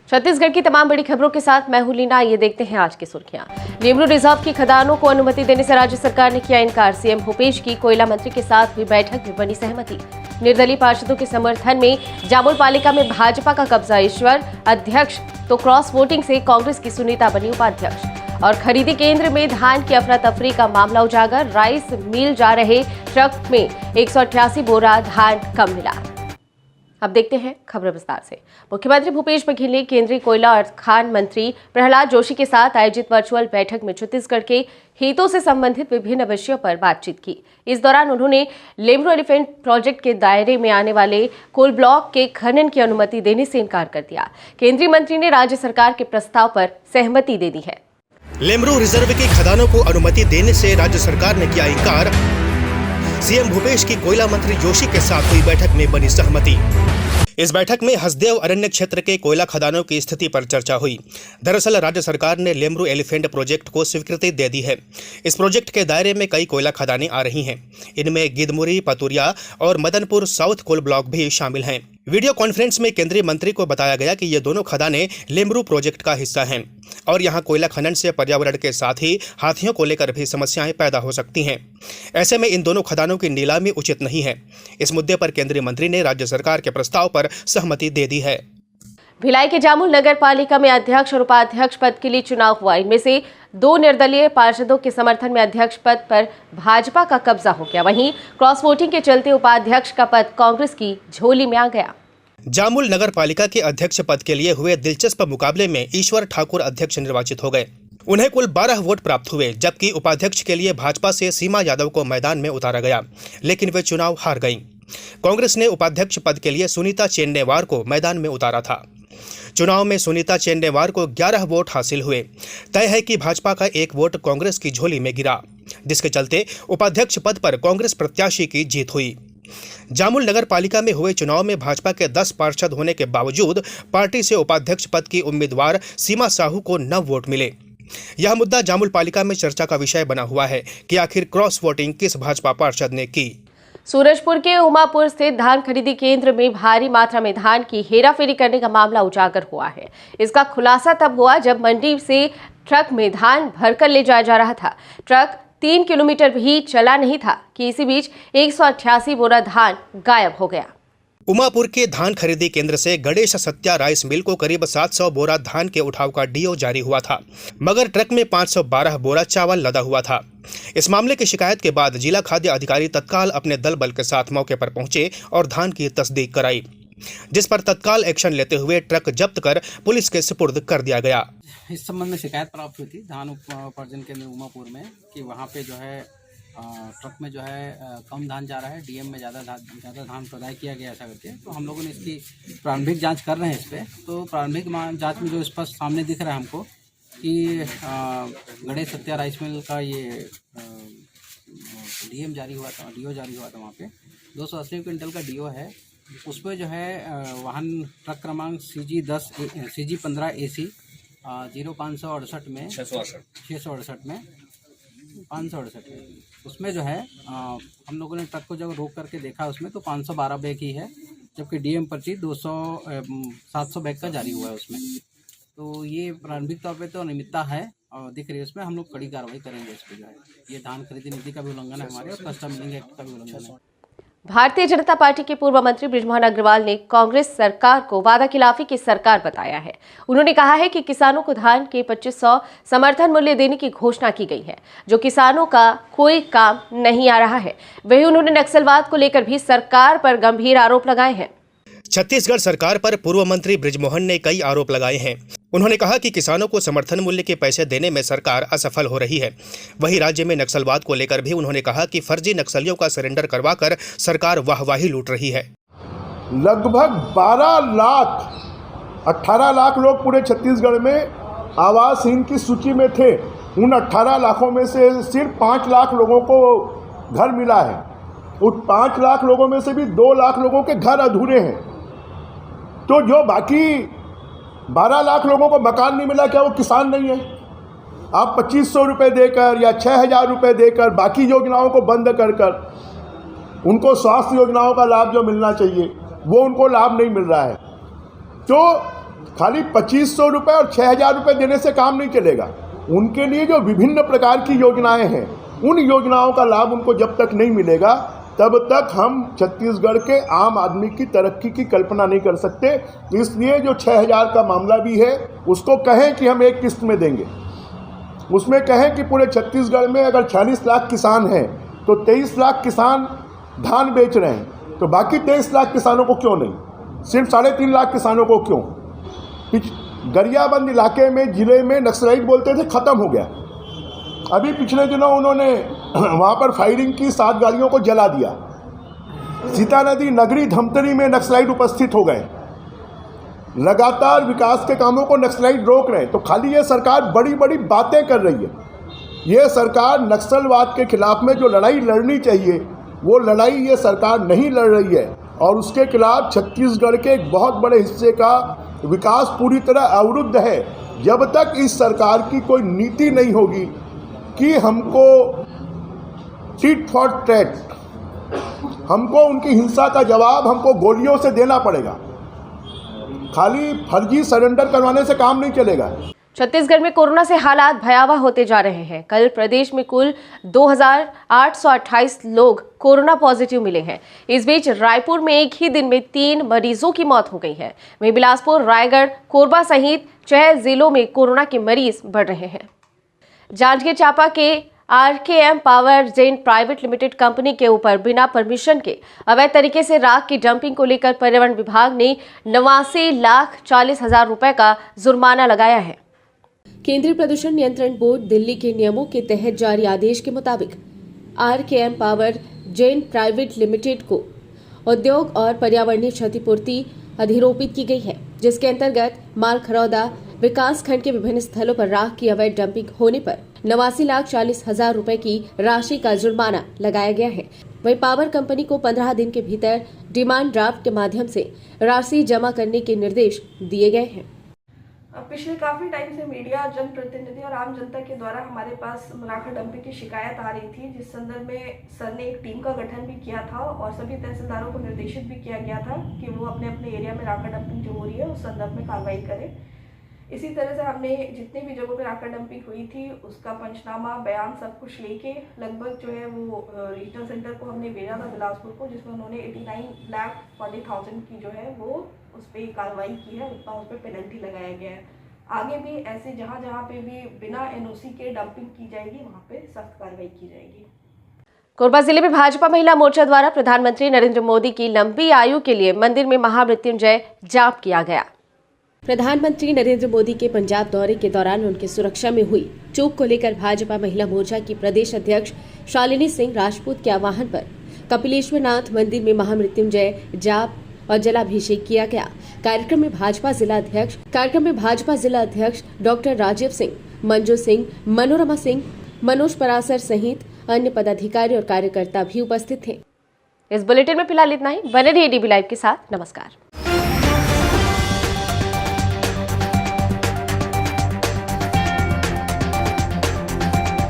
छत्तीसगढ़ की तमाम बड़ी खबरों के साथ मैं हूं लीना। ये देखते हैं आज की सुर्खियां। लेमरू रिजर्व की खदानों को अनुमति देने से राज्य सरकार ने किया इनकार। सीएम भूपेश की कोयला मंत्री के साथ हुई बैठक में बनी सहमति। निर्दलीय पार्षदों के समर्थन में जामुल पालिका में भाजपा का कब्जा। ईश्वर अध्यक्ष तो क्रॉस वोटिंग से कांग्रेस की सुनीता बनी उपाध्यक्ष। और खरीदी केंद्र में धान की अफरा तफरी का मामला उजागर। राइस मिल जा रहे ट्रक में 188 बोरा धान कम मिला। अब देखते हैं खबर विस्तार से। मुख्यमंत्री भूपेश बघेल ने केंद्रीय कोयला और खान मंत्री प्रहलाद जोशी के साथ आयोजित वर्चुअल बैठक में छत्तीसगढ़ के हितों से संबंधित विभिन्न विषयों पर बातचीत की। इस दौरान उन्होंने लेमरू एलिफेंट प्रोजेक्ट के दायरे में आने वाले कोल ब्लॉक के खनन की अनुमति देने से इनकार कर दिया। केंद्रीय मंत्री ने राज्य सरकार के प्रस्ताव पर सहमति दे दी है। लेमरू रिजर्व की खदानों को अनुमति देने से राज्य सरकार ने किया इनकार। सीएम भूपेश की कोयला मंत्री जोशी के साथ हुई बैठक में बनी सहमति। इस बैठक में हसदेव अरण्य क्षेत्र के कोयला खदानों की स्थिति पर चर्चा हुई। दरअसल राज्य सरकार ने लेमरू एलिफेंट प्रोजेक्ट को स्वीकृति दे दी है। इस प्रोजेक्ट के दायरे में कई कोयला खदानें आ रही हैं। इनमें गिदमुरी, पतुरिया और मदनपुर साउथ कोल ब्लॉक भी शामिल हैं। वीडियो कॉन्फ्रेंस में केंद्रीय मंत्री को बताया गया कि ये दोनों खदानें लेमरू प्रोजेक्ट का हिस्सा हैं और यहाँ कोयला खनन से पर्यावरण के साथ ही हाथियों को लेकर भी समस्याएं पैदा हो सकती हैं। ऐसे में इन दोनों खदानों की नीलामी उचित नहीं है। इस मुद्दे पर केंद्रीय मंत्री ने राज्य सरकार के प्रस्ताव पर सहमति दे दी है। भिलाई के जामुल नगर पालिका में अध्यक्ष और उपाध्यक्ष पद के लिए चुनाव हुआ। इनमें से 2 निर्दलीय पार्षदों के समर्थन में अध्यक्ष पद पर भाजपा का कब्जा हो गया। वहीं क्रॉस वोटिंग के चलते उपाध्यक्ष का पद कांग्रेस की झोली में आ गया। जामुल नगर पालिका के अध्यक्ष पद के लिए हुए दिलचस्प मुकाबले में ईश्वर ठाकुर अध्यक्ष निर्वाचित हो गए। उन्हें कुल 12 वोट प्राप्त हुए, जबकि उपाध्यक्ष के लिए भाजपा से सीमा यादव को मैदान में उतारा गया, लेकिन वे चुनाव हार गईं। कांग्रेस ने उपाध्यक्ष पद के लिए सुनीता चेन्नेवार को मैदान में उतारा था। चुनाव में सुनीता चेन्नेवार को 11 वोट हासिल हुए। तय है कि भाजपा का 1 वोट कांग्रेस की झोली में गिरा, जिसके चलते उपाध्यक्ष पद पर कांग्रेस प्रत्याशी की जीत हुई। जामुल नगर पालिका में हुए चुनाव में भाजपा के 10 पार्षद होने के बावजूद पार्टी से उपाध्यक्ष पद की उम्मीदवार सीमा साहू को 9 वोट मिले। यह मुद्दा जामुल पालिका में चर्चा का विषय बना हुआ है कि आखिर क्रॉस वोटिंग किस भाजपा पार्षद ने की। सूरजपुर के उमापुर स्थित धान खरीदी केंद्र में भारी मात्रा में धान की हेराफेरी करने का मामला उजागर हुआ है। इसका खुलासा तब हुआ जब मंडी से ट्रक में धान भरकर ले जाया जा रहा था। ट्रक 3 किलोमीटर भी चला नहीं था कि इसी बीच 188 बोरा धान गायब हो गया। उमापुर के धान खरीदी केंद्र से गणेश सत्या राइस मिल को करीब 700 बोरा धान के उठाव का डीओ जारी हुआ था, मगर ट्रक में 512 बोरा चावल लदा हुआ था। इस मामले की शिकायत के बाद जिला खाद्य अधिकारी तत्काल अपने दल बल के साथ मौके पर पहुंचे और धान की तस्दीक कराई, जिस पर तत्काल एक्शन लेते हुए ट्रक जब्त कर पुलिस के सुपुर्द कर दिया गया। इस संबंध में शिकायत प्राप्त हुई थी धान उपार्जन केंद्र उमापुर में कि वहाँ पे जो है ट्रक में जो है कम धान जा रहा है, डीएम में ज़्यादा धान प्रदाय किया गया ऐसा करके। तो हम लोगों ने इसकी प्रारंभिक जांच कर रहे हैं इस पर। तो प्रारंभिक जांच में जो स्पष्ट सामने दिख रहा है हमको कि गणेश सत्या राइस मिल का ये डीओ जारी हुआ था वहाँ पे 280 क्विंटल का डीओ है। उस पर जो है वाहन ट्रक क्रमांक CG 15 AC 0568 में 668 में 568 में उसमें जो है हम लोगों ने ट्रक को जब रोक करके देखा उसमें तो 512 बैग ही है, जबकि डीएम पर्ची 700 बैग का जारी हुआ है उसमें। तो ये प्रारंभिक तौर पे तो अनियमितता है और दिख रही है उसमें। हम लोग कड़ी कार्रवाई करेंगे इस पर जो है। ये धान खरीदी नीति का भी उल्लंघन है हमारे और कस्टम मिलिंग एक्ट का भी उल्लंघन है। भारतीय जनता पार्टी के पूर्व मंत्री बृजमोहन अग्रवाल ने कांग्रेस सरकार को वादाखिलाफी की सरकार बताया है। उन्होंने कहा है कि किसानों को धान के 2500 समर्थन मूल्य देने की घोषणा की गई है, जो किसानों का कोई काम नहीं आ रहा है। वहीं उन्होंने नक्सलवाद को लेकर भी सरकार पर गंभीर आरोप लगाए हैं। छत्तीसगढ़ सरकार पर पूर्व मंत्री बृजमोहन ने कई आरोप लगाए हैं। उन्होंने कहा कि किसानों को समर्थन मूल्य के पैसे देने में सरकार असफल हो रही है। वहीं राज्य में नक्सलवाद को लेकर भी उन्होंने कहा कि फर्जी नक्सलियों का सरेंडर करवाकर सरकार वाहवाही लूट रही है। लगभग 18 लाख लोग पूरे छत्तीसगढ़ में आवासहीन की सूची में थे। उन 18 लाखों में से सिर्फ 5 लाख लोगों को घर मिला है। उन 5 लाख लोगों में से भी 2 लाख लोगों के घर अधूरे हैं। तो जो बाकी 12 लाख लोगों को मकान नहीं मिला, क्या वो किसान नहीं है? आप 2500 रुपये देकर या 6000 रुपये देकर बाकी योजनाओं को बंद कर उनको स्वास्थ्य योजनाओं का लाभ जो मिलना चाहिए वो उनको लाभ नहीं मिल रहा है। तो खाली 2500 रुपये और 6000 रुपये देने से काम नहीं चलेगा। उनके लिए जो विभिन्न प्रकार की योजनाएं हैं, उन योजनाओं का लाभ उनको जब तक नहीं मिलेगा तब तक हम छत्तीसगढ़ के आम आदमी की तरक्की की कल्पना नहीं कर सकते। इसलिए जो 6000 का मामला भी है उसको कहें कि हम एक किस्त में देंगे, उसमें कहें कि पूरे छत्तीसगढ़ में अगर 46 लाख किसान हैं तो 23 लाख किसान धान बेच रहे हैं, तो बाकी 23 लाख किसानों को क्यों नहीं, सिर्फ 3.5 लाख किसानों को क्यों? गरियाबंद इलाके में जिले में नक्सलाइट बोलते थे, ख़त्म हो गया। अभी पिछले दिनों उन्होंने वहाँ पर फायरिंग की, 7 गाड़ियों को जला दिया। सीता नदी नगरी धमतरी में नक्सलाइट उपस्थित हो गए। लगातार विकास के कामों को नक्सलाइट रोक रहे हैं। तो खाली ये सरकार बड़ी बड़ी बातें कर रही है। ये सरकार नक्सलवाद के खिलाफ में जो लड़ाई लड़नी चाहिए वो लड़ाई ये सरकार नहीं लड़ रही है, और उसके खिलाफ छत्तीसगढ़ के एक बहुत बड़े हिस्से का विकास पूरी तरह अवरुद्ध है। जब तक इस सरकार की कोई नीति नहीं होगी कि हमको टिट फॉर टैट, हमको उनकी हिंसा का जवाब हमको गोलियों से देना पड़ेगा। खाली फर्जी सरेंडर करवाने से काम नहीं चलेगा। छत्तीसगढ़ में कोरोना से हालात भयावह होते जा रहे हैं। कल प्रदेश में कुल 2828 लोग कोरोना पॉजिटिव मिले हैं। इस बीच रायपुर में एक ही दिन में 3 मरीजों की मौत हो गई है। वहीं बिलासपुर, रायगढ़, कोरबा सहित 6 जिलों में कोरोना के मरीज बढ़ रहे हैं। जांजगीर चांपा के RKM power gen private limited company के ऊपर बिना परमिशन के अवैध तरीके से राख की डंपिंग को लेकर पर्यावरण विभाग ने 89,40,000 रुपए का जुर्माना लगाया है। केंद्रीय प्रदूषण नियंत्रण बोर्ड दिल्ली के नियमों के तहत जारी आदेश के मुताबिक RKM power gen private limited को उद्योग और पर्यावरणीय क्षतिपूर्ति अधिरोपित की गई है, जिसके अंतर्गत मालखरौदा विकास खंड के विभिन्न स्थलों पर राख की अवैध डंपिंग होने पर 89,40,000 रुपए की राशि का जुर्माना लगाया गया है। वहीं पावर कंपनी को 15 दिन के भीतर डिमांड ड्राफ्ट के माध्यम से राशि जमा करने के निर्देश दिए गए हैं। पिछले काफ़ी टाइम से मीडिया, जनप्रतिनिधि और आम जनता के द्वारा हमारे पास राखा डंपिंग की शिकायत आ रही थी, जिस संदर्भ में सर ने एक टीम का गठन भी किया था और सभी तहसीलदारों को निर्देशित भी किया गया था कि वो अपने अपने एरिया में राखा डंपिंग जो हो रही है उस संदर्भ में कार्रवाई करें। इसी तरह से हमने जितनी भी जगहों पर राखा डंपिंग हुई थी उसका पंचनामा, बयान सब कुछ लेके लगभग जो है वो रीजनल सेंटर को हमने भेजा था बिलासपुर को, जिसमें उन्होंने 89,40,000 की जो है वो उस पर कार्रवाई की है, उतना उस पर पेनल्टी लगाया गया है। आगे भी ऐसे जहाँ जहाँ पे भी बिना NOC के डंपिंग की जाएगी वहाँ पे सख्त कार्रवाई की जाएगी। कोरबा जिले में भाजपा महिला मोर्चा द्वारा प्रधानमंत्री नरेंद्र मोदी की लंबी आयु के लिए मंदिर में महामृत्युंजय जाप किया गया। प्रधानमंत्री नरेंद्र मोदी के पंजाब दौरे के दौरान उनकी सुरक्षा में हुई चूक को लेकर भाजपा महिला मोर्चा की प्रदेश अध्यक्ष शालिनी सिंह राजपूत के आह्वान पर कपिलेश्वरनाथ मंदिर में महामृत्युंजय जाप और जलाभिषेक किया गया। कार्यक्रम में भाजपा जिला अध्यक्ष डॉक्टर राजीव सिंह, मंजू सिंह, मनोरमा सिंह, मनोज परासर सहित अन्य पदाधिकारी और कार्यकर्ता भी उपस्थित थे। इस बुलेटिन में फिलहाल इतना ही। बने रहिए DB लाइव के साथ। नमस्कार।